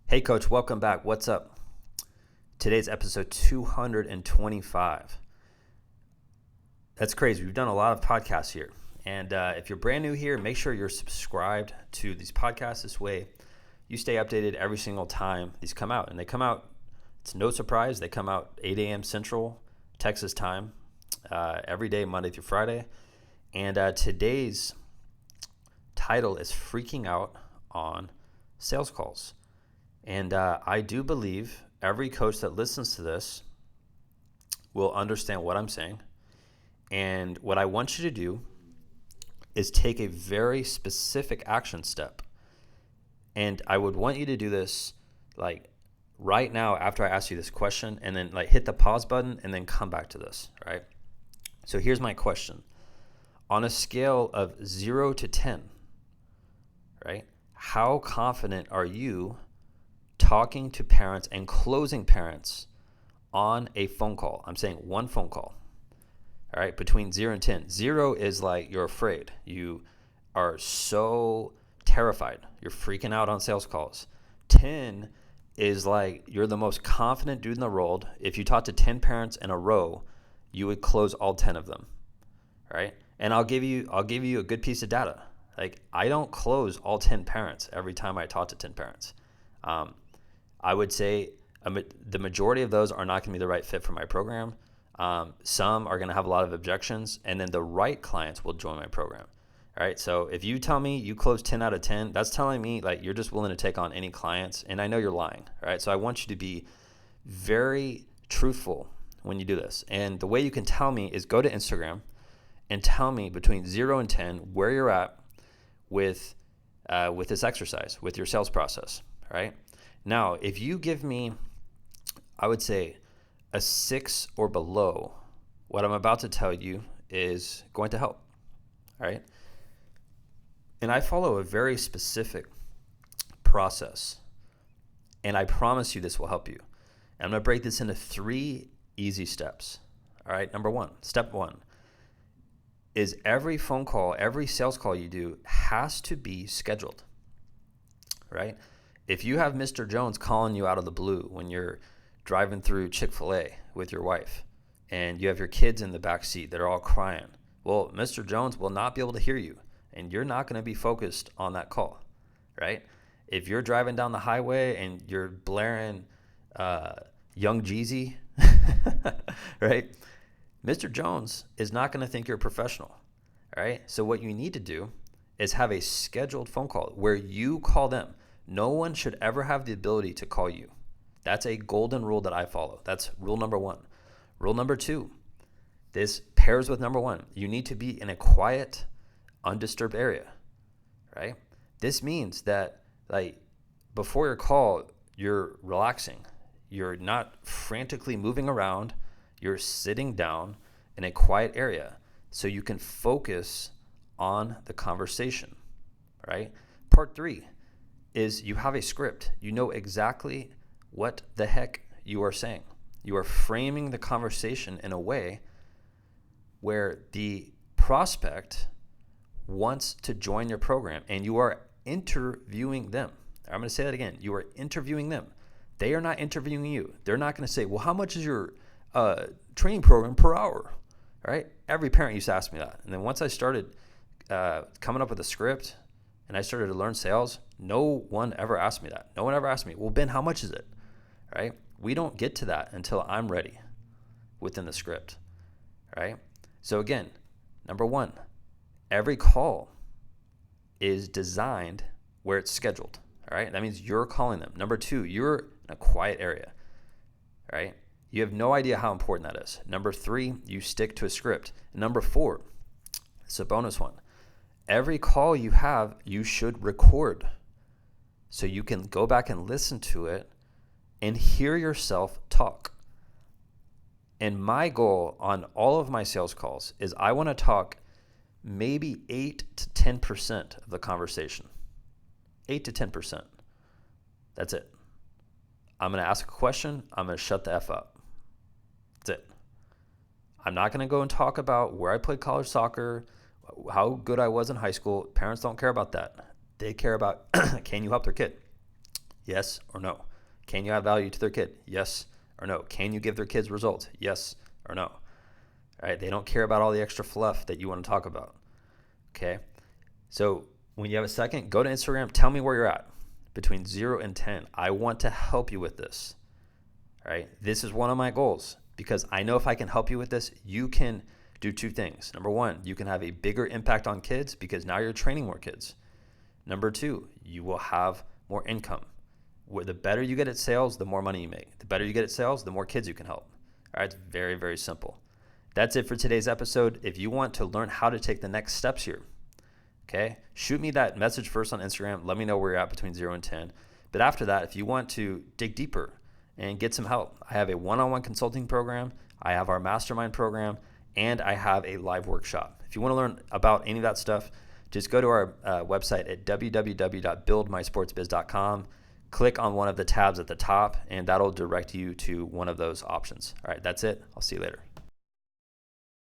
Hey, Coach, welcome back. What's up? Today's episode 225. That's crazy. We've done a lot of podcasts here. And if you're brand new here, make sure you're subscribed to these podcasts. This way, you stay updated every single time these come out. And they come out, it's no surprise, they come out 8 a.m. Central Texas time every day, Monday through Friday. And today's title is Freaking Out on Sales Calls. And I do believe every coach that listens to this will understand what I'm saying. And what I want you to do is take a very specific action step. And I would want you to do this like right now after I ask you this question, and then like hit the pause button and then come back to this, right? So here's my question. On a scale of 0 to 10, right? How confident are you talking to parents and closing parents on a phone call? I'm saying one phone call. All right, between 0 and 10. 0 is like you're afraid. You are so terrified. You're freaking out on sales calls. 10 is like you're the most confident dude in the world. If you talk to 10 parents in a row, you would close all 10 of them. Right? And I'll give you a good piece of data. Like I don't close all 10 parents every time I talk to 10 parents. I would say the majority of those are not going to be the right fit for my program. Some are going to have a lot of objections, and then the right clients will join my program. All right. So if you tell me you close 10 out of 10, that's telling me like you're just willing to take on any clients, and I know you're lying. All right. So I want you to be very truthful when you do this. And the way you can tell me is go to Instagram and tell me between 0 and 10 where you're at with this exercise, with your sales process. All right. Now, if you give me, I would say, a 6 or below, what I'm about to tell you is going to help, all right? And I follow a very specific process, and I promise you this will help you. And I'm going to break this into 3 easy steps, all right? Step one is every phone call, every sales call you do has to be scheduled, right? If you have Mr. Jones calling you out of the blue when you're driving through Chick-fil-A with your wife and you have your kids in the back seat that are all crying, well, Mr. Jones will not be able to hear you, and you're not going to be focused on that call, right? If you're driving down the highway and you're blaring Young Jeezy, right? Mr. Jones is not going to think you're a professional, all right? So what you need to do is have a scheduled phone call where you call them. No one should ever have the ability to call you. That's a golden rule that I follow. That's rule number 1. Rule number 2, this pairs with number 1. You need to be in a quiet, undisturbed area, right? This means that like before your call, you're relaxing. You're not frantically moving around. You're sitting down in a quiet area so you can focus on the conversation, right? Part 3 is you have a script. You know exactly what the heck you are saying. You are framing the conversation in a way where the prospect wants to join your program, and you are interviewing them. I'm going to say that again. You are interviewing them. They are not interviewing you. They're not going to say, well, how much is your training program per hour? Right? Every parent used to ask me that. And then once I started coming up with a script and I started to learn sales, no one ever asked me that. No one ever asked me, well, Ben, how much is it? Right? We don't get to that until I'm ready within the script. Right? So again, number 1, every call is designed where it's scheduled. All right? That means you're calling them. Number 2, you're in a quiet area. Right? You have no idea how important that is. Number 3, you stick to a script. And number 4, it's a bonus one. Every call you have, you should record so you can go back and listen to it and hear yourself talk. And my goal on all of my sales calls is I want to talk maybe 8 to 10% of the conversation. 8 to 10%. That's it. I'm going to ask a question. I'm going to shut the F up. That's it. I'm not going to go and talk about where I played college soccer, how good I was in high school. Parents don't care about that. They care about, can you help their kid? Yes or no? Can you add value to their kid? Yes or no? Can you give their kids results? Yes or no? All right. They don't care about all the extra fluff that you want to talk about. Okay. So when you have a second, go to Instagram. Tell me where you're at between 0 and 10. I want to help you with this. All right. This is one of my goals because I know if I can help you with this, you can do two things. Number one, you can have a bigger impact on kids because now you're training more kids. Number two, you will have more income. The better you get at sales, the more money you make. The better you get at sales, the more kids you can help. All right, it's very, very simple. That's it for today's episode. If you want to learn how to take the next steps here, okay, shoot me that message first on Instagram. Let me know where you're at between 0 and 10. But after that, if you want to dig deeper and get some help, I have a one-on-one consulting program. I have our mastermind program, and I have a live workshop. If you want to learn about any of that stuff, just go to our website at www.buildmysportsbiz.com. Click on one of the tabs at the top, and that'll direct you to one of those options. All right, that's it. I'll see you later.